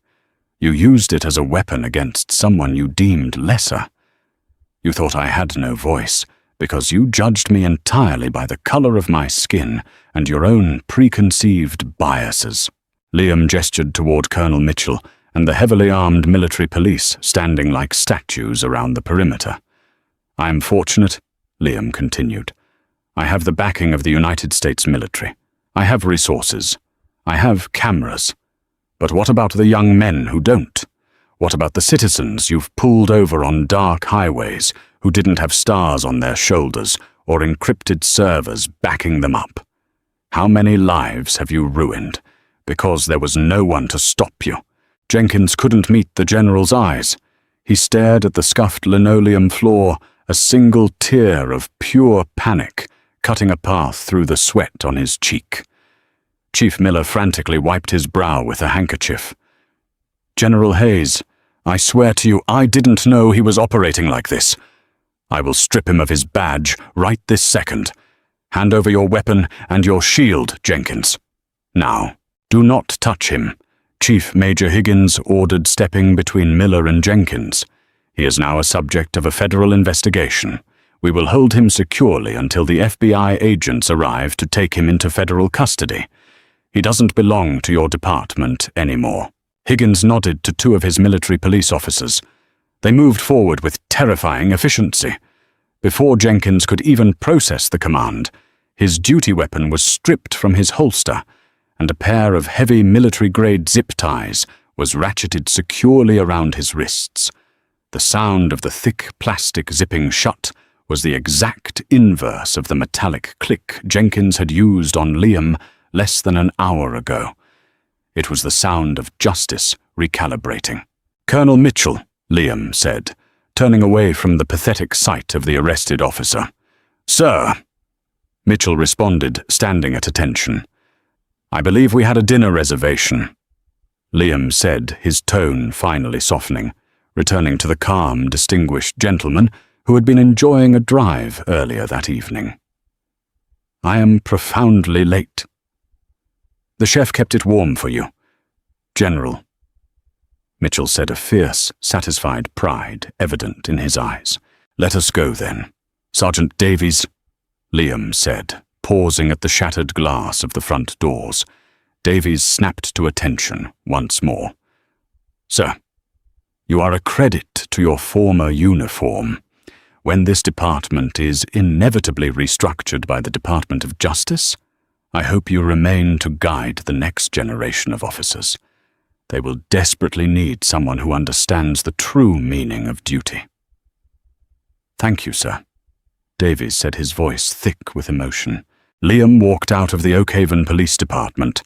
You used it as a weapon against someone you deemed lesser. You thought I had no voice, because you judged me entirely by the color of my skin and your own preconceived biases. Liam gestured toward Colonel Mitchell and the heavily armed military police standing like statues around the perimeter. I am fortunate, Liam continued. I have the backing of the United States military. I have resources. I have cameras. But what about the young men who don't? What about the citizens you've pulled over on dark highways who didn't have stars on their shoulders or encrypted servers backing them up? How many lives have you ruined because there was no one to stop you? Jenkins couldn't meet the general's eyes. He stared at the scuffed linoleum floor, a single tear of pure panic cutting a path through the sweat on his cheek. Chief Miller frantically wiped his brow with a handkerchief. "General Hayes, I swear to you I didn't know he was operating like this. I will strip him of his badge right this second. Hand over your weapon and your shield, Jenkins. Now, do not touch him," Chief Major Higgins ordered, stepping between Miller and Jenkins. "He is now a subject of a federal investigation. We will hold him securely until the FBI agents arrive to take him into federal custody. He doesn't belong to your department anymore." Higgins nodded to two of his military police officers. They moved forward with terrifying efficiency. Before Jenkins could even process the command, his duty weapon was stripped from his holster, and a pair of heavy military-grade zip ties was ratcheted securely around his wrists. The sound of the thick plastic zipping shut was the exact inverse of the metallic click Jenkins had used on Liam less than an hour ago. It was the sound of justice recalibrating. "Colonel Mitchell," Liam said, turning away from the pathetic sight of the arrested officer. "Sir," Mitchell responded, standing at attention. "I believe we had a dinner reservation," Liam said, his tone finally softening, returning to the calm, distinguished gentleman who had been enjoying a drive earlier that evening. "I am profoundly late. The chef kept it warm for you, General," Mitchell said, a fierce, satisfied pride evident in his eyes. "Let us go, then. Sergeant Davies," Liam said, pausing at the shattered glass of the front doors. Davies snapped to attention once more. "Sir, you are a credit to your former uniform. When this department is inevitably restructured by the Department of Justice, I hope you remain to guide the next generation of officers. They will desperately need someone who understands the true meaning of duty." "Thank you, sir," Davies said, his voice thick with emotion. Liam walked out of the Oakhaven Police Department,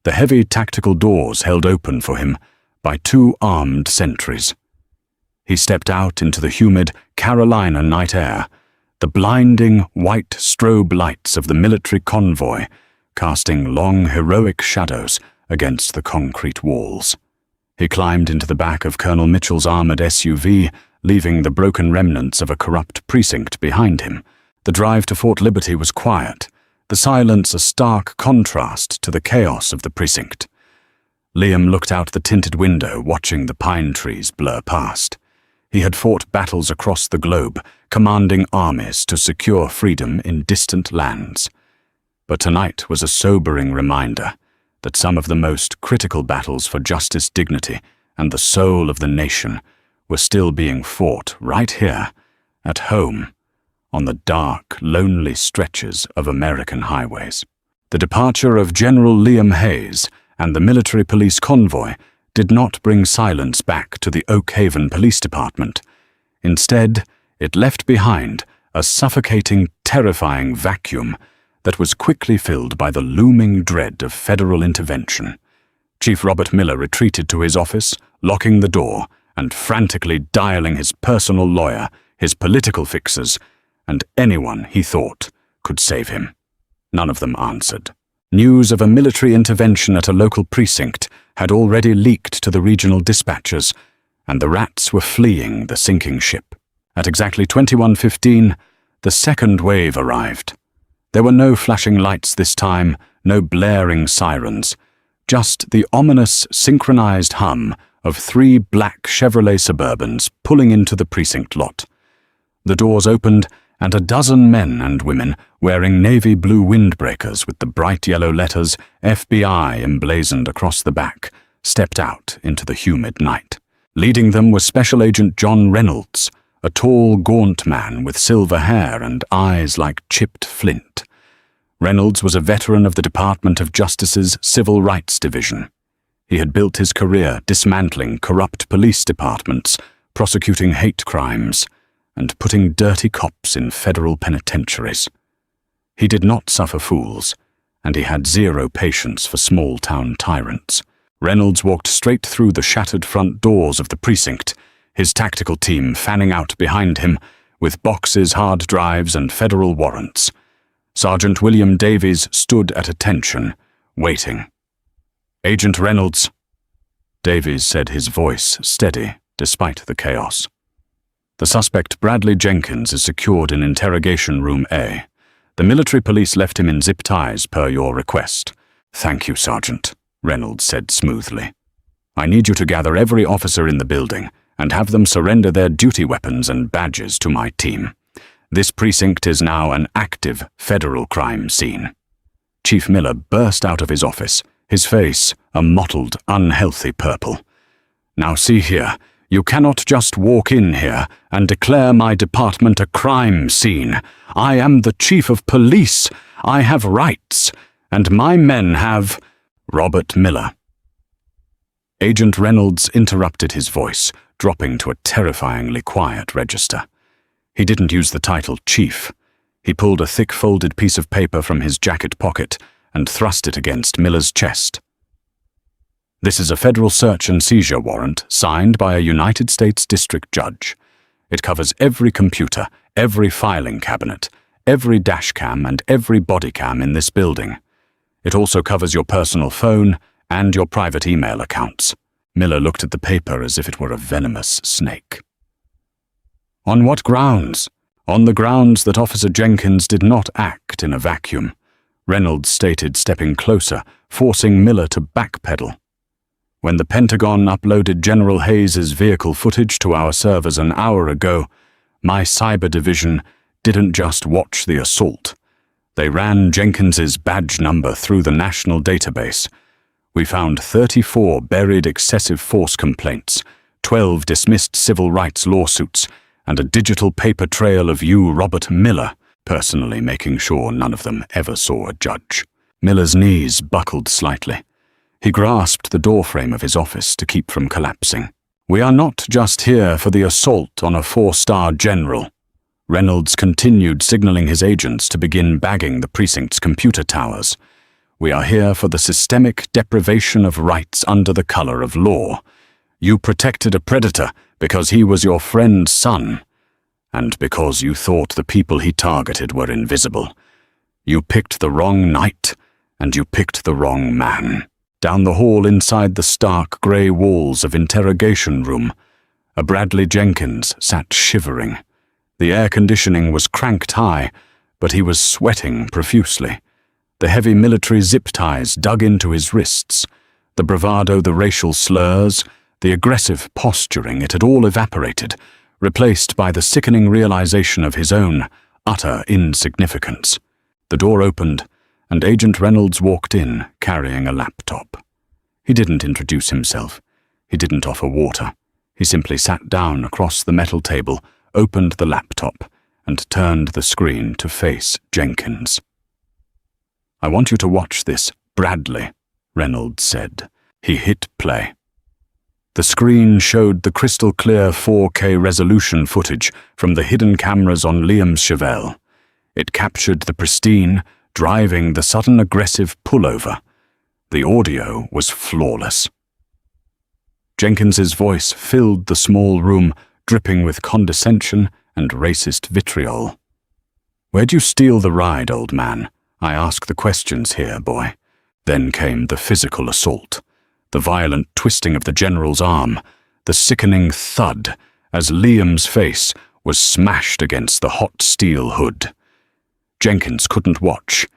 the heavy tactical doors held open for him by two armed sentries. He stepped out into the humid Carolina night air, the blinding white strobe lights of the military convoy casting long, heroic shadows against the concrete walls. He climbed into the back of Colonel Mitchell's armored SUV, leaving the broken remnants of a corrupt precinct behind him. The drive to Fort Liberty was quiet, the silence a stark contrast to the chaos of the precinct. Liam looked out the tinted window, watching the pine trees blur past. He had fought battles across the globe, commanding armies to secure freedom in distant lands. But tonight was a sobering reminder that some of the most critical battles for justice, dignity, and the soul of the nation were still being fought right here, at home, on the dark, lonely stretches of American highways. The departure of General Liam Hayes and the military police convoy did not bring silence back to the Oakhaven Police Department. Instead, it left behind a suffocating, terrifying vacuum that was quickly filled by the looming dread of federal intervention. Chief Robert Miller retreated to his office, locking the door and frantically dialing his personal lawyer, his political fixers, and anyone he thought could save him. None of them answered. News of a military intervention at a local precinct had already leaked to the regional dispatchers, and the rats were fleeing the sinking ship. At exactly 21:15, the second wave arrived. There were no flashing lights this time, no blaring sirens, just the ominous synchronized hum of 3 black Chevrolet Suburbans pulling into the precinct lot. The doors opened, and a dozen men and women wearing navy blue windbreakers with the bright yellow letters FBI emblazoned across the back stepped out into the humid night. Leading them was Special Agent John Reynolds, a tall, gaunt man with silver hair and eyes like chipped flint. Reynolds was a veteran of the Department of Justice's Civil Rights Division. He had built his career dismantling corrupt police departments, prosecuting hate crimes, and putting dirty cops in federal penitentiaries. He did not suffer fools, and he had zero patience for small-town tyrants. Reynolds walked straight through the shattered front doors of the precinct, his tactical team fanning out behind him with boxes, hard drives, and federal warrants. Sergeant William Davies stood at attention, waiting. "Agent Reynolds," Davies said, his voice steady despite the chaos. "The suspect Bradley Jenkins is secured in interrogation room A. The military police left him in zip ties per your request." "Thank you, Sergeant," Reynolds said smoothly. "I need you to gather every officer in the building and have them surrender their duty weapons and badges to my team. This precinct is now an active federal crime scene." Chief Miller burst out of his office, his face a mottled, unhealthy purple. "Now see here, you cannot just walk in here and declare my department a crime scene. I am the chief of police. I have rights, and my men have—" "Robert Miller." Agent Reynolds interrupted his voice, dropping to a terrifyingly quiet register. He didn't use the title chief. He pulled a thick folded piece of paper from his jacket pocket and thrust it against Miller's chest. "This is a federal search and seizure warrant signed by a United States District Judge. It covers every computer, every filing cabinet, every dashcam and every bodycam in this building. It also covers your personal phone and your private email accounts." Miller looked at the paper as if it were a venomous snake. "On what grounds?" "On the grounds that Officer Jenkins did not act in a vacuum," Reynolds stated, stepping closer, forcing Miller to backpedal. "When the Pentagon uploaded General Hayes's vehicle footage to our servers an hour ago, my cyber division didn't just watch the assault. They ran Jenkins's badge number through the national database. We found 34 buried excessive force complaints, 12 dismissed civil rights lawsuits, and a digital paper trail of you, Robert Miller, personally making sure none of them ever saw a judge." Miller's knees buckled slightly. He grasped the doorframe of his office to keep from collapsing. "We are not just here for the assault on a 4-star general." Reynolds continued, signaling his agents to begin bagging the precinct's computer towers. "We are here for the systemic deprivation of rights under the color of law. You protected a predator because he was your friend's son, and because you thought the people he targeted were invisible. You picked the wrong night, and you picked the wrong man." Down the hall inside the stark grey walls of interrogation room, a Bradley Jenkins sat shivering. The air conditioning was cranked high, but he was sweating profusely. The heavy military zip ties dug into his wrists. The bravado, the racial slurs, the aggressive posturing, it had all evaporated, replaced by the sickening realization of his own utter insignificance. The door opened, and Agent Reynolds walked in, carrying a laptop. He didn't introduce himself. He didn't offer water. He simply sat down across the metal table, opened the laptop, and turned the screen to face Jenkins. "I want you to watch this, Bradley," Reynolds said. He hit play. The screen showed the crystal-clear 4K resolution footage from the hidden cameras on Liam's Chevelle. It captured the pristine, driving the sudden aggressive pullover. The audio was flawless. Jenkins's voice filled the small room, dripping with condescension and racist vitriol. "Where'd you steal the ride, old man? I ask the questions here, boy." Then came the physical assault, the violent twisting of the general's arm, the sickening thud as Liam's face was smashed against the hot steel hood. Jenkins couldn't watch.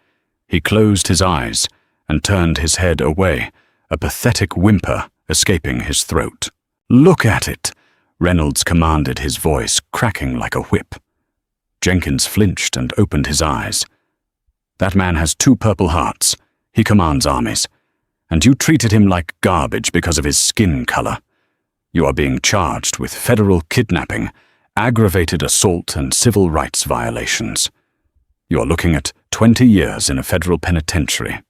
He closed his eyes and turned his head away, a pathetic whimper escaping his throat. "Look at it!" Reynolds commanded, his voice cracking like a whip. Jenkins flinched and opened his eyes. "That man has 2 Purple Hearts. He commands armies. And you treated him like garbage because of his skin color. You are being charged with federal kidnapping, aggravated assault, and civil rights violations. You are looking at 20 years in a federal penitentiary.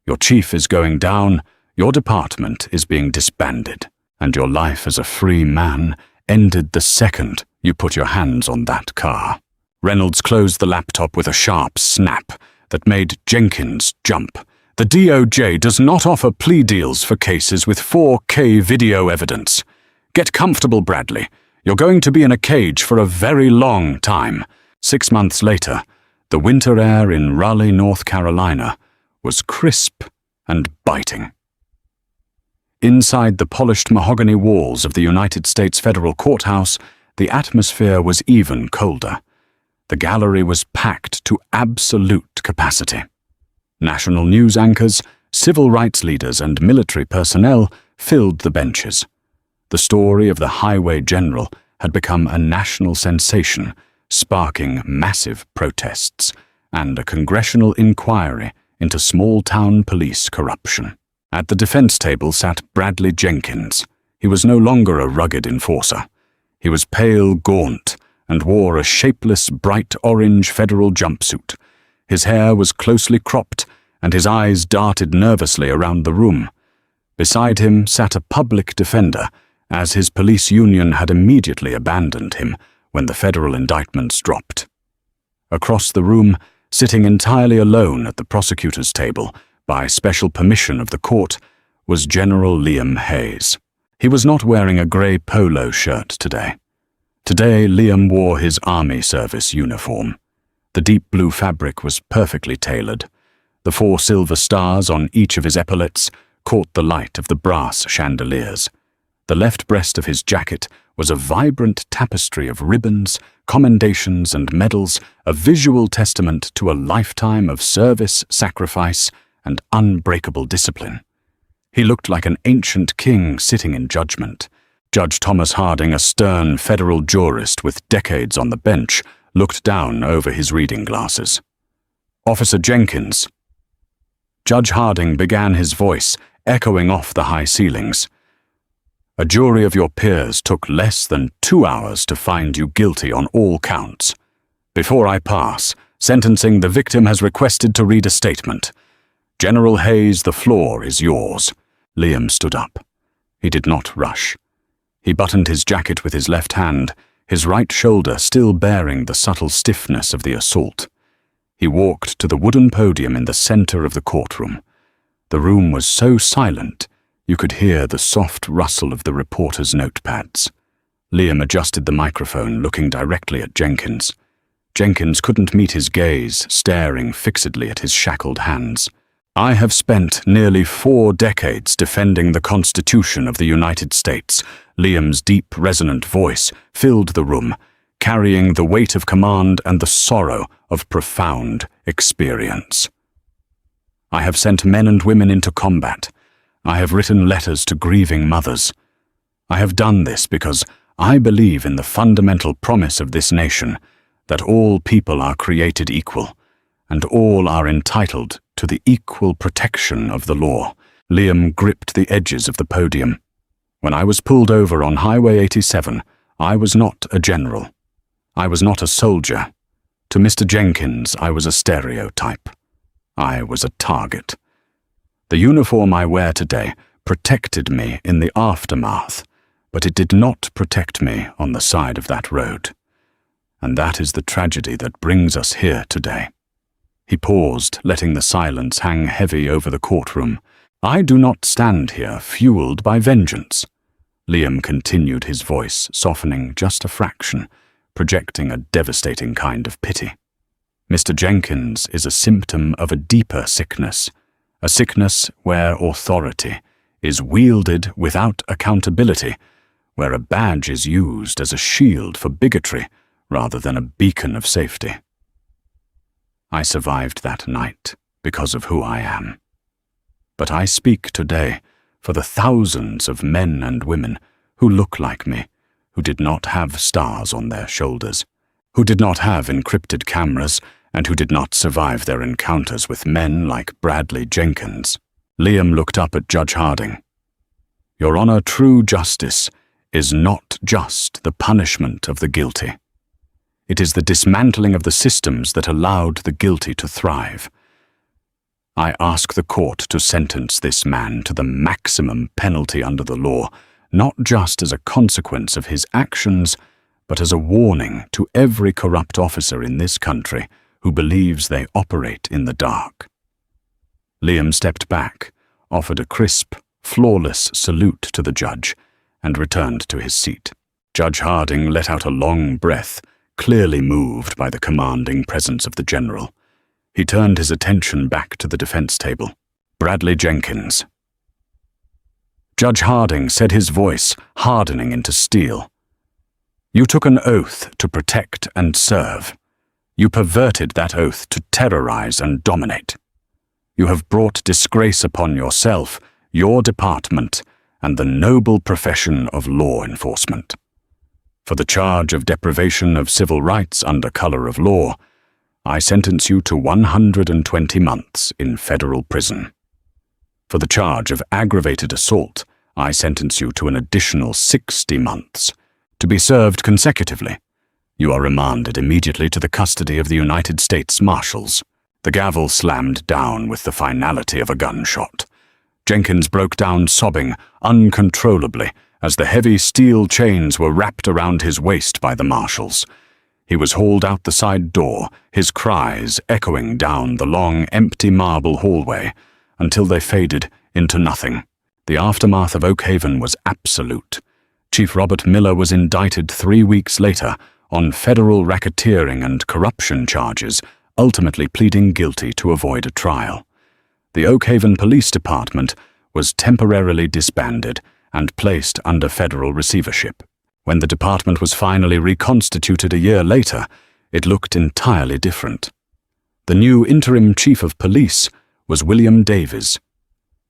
Your chief is going down, your department is being disbanded, and your life as a free man ended the second you put your hands on that car." Reynolds closed the laptop with a sharp snap that made Jenkins jump. "The DOJ does not offer plea deals for cases with 4K video evidence. Get comfortable, Bradley. You're going to be in a cage for a very long time." 6 months later, the winter air in Raleigh, North Carolina, was crisp and biting. Inside the polished mahogany walls of the United States Federal Courthouse, the atmosphere was even colder. The gallery was packed to absolute capacity. National news anchors, civil rights leaders, and military personnel filled the benches. The story of the highway general had become a national sensation, sparking massive protests and a congressional inquiry into small-town police corruption. At the defense table sat Bradley Jenkins. He was no longer a rugged enforcer. He was pale, gaunt, and wore a shapeless, bright orange federal jumpsuit. His hair was closely cropped, and his eyes darted nervously around the room. Beside him sat a public defender, as his police union had immediately abandoned him when the federal indictments dropped. Across the room, sitting entirely alone at the prosecutor's table, by special permission of the court, was General Liam Hayes. He was not wearing a grey polo shirt today. Today, Liam wore his army service uniform. The deep blue fabric was perfectly tailored. The 4 silver stars on each of his epaulets caught the light of the brass chandeliers. The left breast of his jacket was a vibrant tapestry of ribbons, commendations, and medals, a visual testament to a lifetime of service, sacrifice, and unbreakable discipline. He looked like an ancient king sitting in judgment. Judge Thomas Harding, a stern federal jurist with decades on the bench, looked down over his reading glasses. "Officer Jenkins." Judge Harding began, his voice echoing off the high ceilings. "A jury of your peers took less than 2 hours to find you guilty on all counts. Before I pass sentencing, the victim has requested to read a statement. General Hayes, the floor is yours." Liam stood up. He did not rush. He buttoned his jacket with his left hand, his right shoulder still bearing the subtle stiffness of the assault. He walked to the wooden podium in the center of the courtroom. The room was so silent, you could hear the soft rustle of the reporters' notepads. Liam adjusted the microphone, looking directly at Jenkins. Jenkins couldn't meet his gaze, staring fixedly at his shackled hands. "I have spent nearly 4 decades defending the Constitution of the United States." Liam's deep, resonant voice filled the room, carrying the weight of command and the sorrow of profound experience. "I have sent men and women into combat. I have written letters to grieving mothers. I have done this because I believe in the fundamental promise of this nation that all people are created equal, and all are entitled to the equal protection of the law." Liam gripped the edges of the podium. "When I was pulled over on Highway 87, I was not a general. I was not a soldier. To Mr. Jenkins, I was a stereotype. I was a target. The uniform I wear today protected me in the aftermath, but it did not protect me on the side of that road. And that is the tragedy that brings us here today." He paused, letting the silence hang heavy over the courtroom. "I do not stand here fueled by vengeance." Liam continued, his voice softening just a fraction, projecting a devastating kind of pity. "Mr. Jenkins is a symptom of a deeper sickness, a sickness where authority is wielded without accountability, where a badge is used as a shield for bigotry rather than a beacon of safety. I survived that night because of who I am. But I speak today for the thousands of men and women who look like me, who did not have stars on their shoulders, who did not have encrypted cameras, and who did not survive their encounters with men like Bradley Jenkins." Liam looked up at Judge Harding. "Your Honor, true justice is not just the punishment of the guilty. It is the dismantling of the systems that allowed the guilty to thrive. I ask the court to sentence this man to the maximum penalty under the law, not just as a consequence of his actions, but as a warning to every corrupt officer in this country who believes they operate in the dark." Liam stepped back, offered a crisp, flawless salute to the judge, and returned to his seat. Judge Harding let out a long breath, clearly moved by the commanding presence of the general. He turned his attention back to the defense table. Bradley Jenkins. Judge Harding said, his voice hardening into steel. You took an oath to protect and serve. You perverted that oath to terrorize and dominate. You have brought disgrace upon yourself, your department, and the noble profession of law enforcement. For the charge of deprivation of civil rights under color of law, I sentence you to 120 months in federal prison. For the charge of aggravated assault, I sentence you to an additional 60 months, to be served consecutively. You are remanded immediately to the custody of the United States Marshals. The gavel slammed down with the finality of a gunshot. Jenkins broke down sobbing uncontrollably as the heavy steel chains were wrapped around his waist by the marshals. He was hauled out the side door, his cries echoing down the long, empty marble hallway until they faded into nothing. The aftermath of Oak Haven was absolute. Chief Robert Miller was indicted 3 weeks later on federal racketeering and corruption charges, ultimately pleading guilty to avoid a trial. The Oak Haven Police Department was temporarily disbanded and placed under federal receivership. When the department was finally reconstituted a year later, it looked entirely different. The new interim chief of police was William Davies.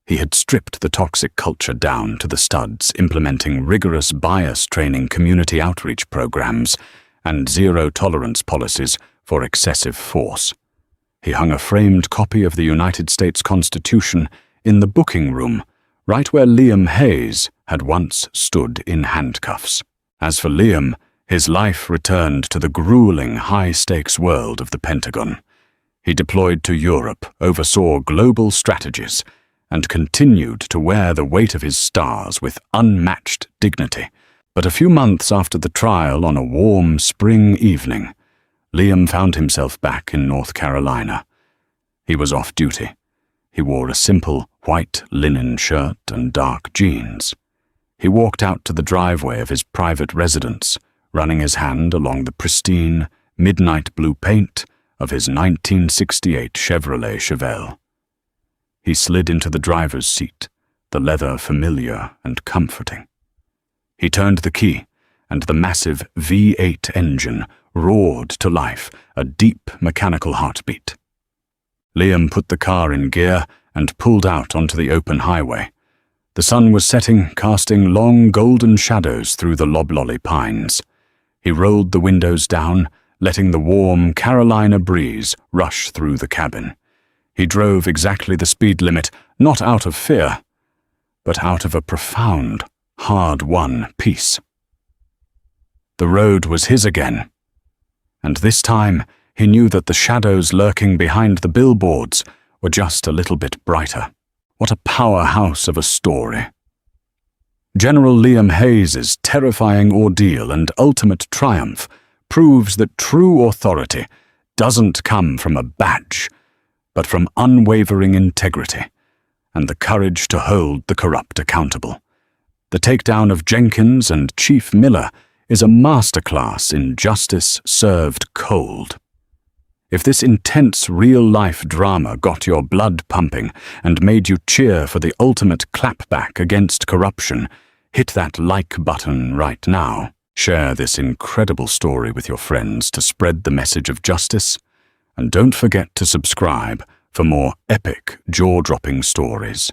He had stripped the toxic culture down to the studs, implementing rigorous bias training, community outreach programs, and zero-tolerance policies for excessive force. He hung a framed copy of the United States Constitution in the booking room, right where Liam Hayes had once stood in handcuffs. As for Liam, his life returned to the grueling high-stakes world of the Pentagon. He deployed to Europe, oversaw global strategies, and continued to wear the weight of his stars with unmatched dignity. But a few months after the trial, on a warm spring evening, Liam found himself back in North Carolina. He was off duty. He wore a simple white linen shirt and dark jeans. He walked out to the driveway of his private residence, running his hand along the pristine, midnight blue paint of his 1968 Chevrolet Chevelle. He slid into the driver's seat, the leather familiar and comforting. He turned the key, and the massive V8 engine roared to life, a deep mechanical heartbeat. Liam put the car in gear and pulled out onto the open highway. The sun was setting, casting long golden shadows through the loblolly pines. He rolled the windows down, letting the warm Carolina breeze rush through the cabin. He drove exactly the speed limit, not out of fear, but out of a profound, hard-won peace. The road was his again, and this time he knew that the shadows lurking behind the billboards were just a little bit brighter. What a powerhouse of a story. General Liam Hayes' terrifying ordeal and ultimate triumph proves that true authority doesn't come from a badge, but from unwavering integrity and the courage to hold the corrupt accountable. The takedown of Jenkins and Chief Miller is a masterclass in justice served cold. If this intense real-life drama got your blood pumping and made you cheer for the ultimate clapback against corruption, hit that like button right now. Share this incredible story with your friends to spread the message of justice, and don't forget to subscribe for more epic, jaw-dropping stories.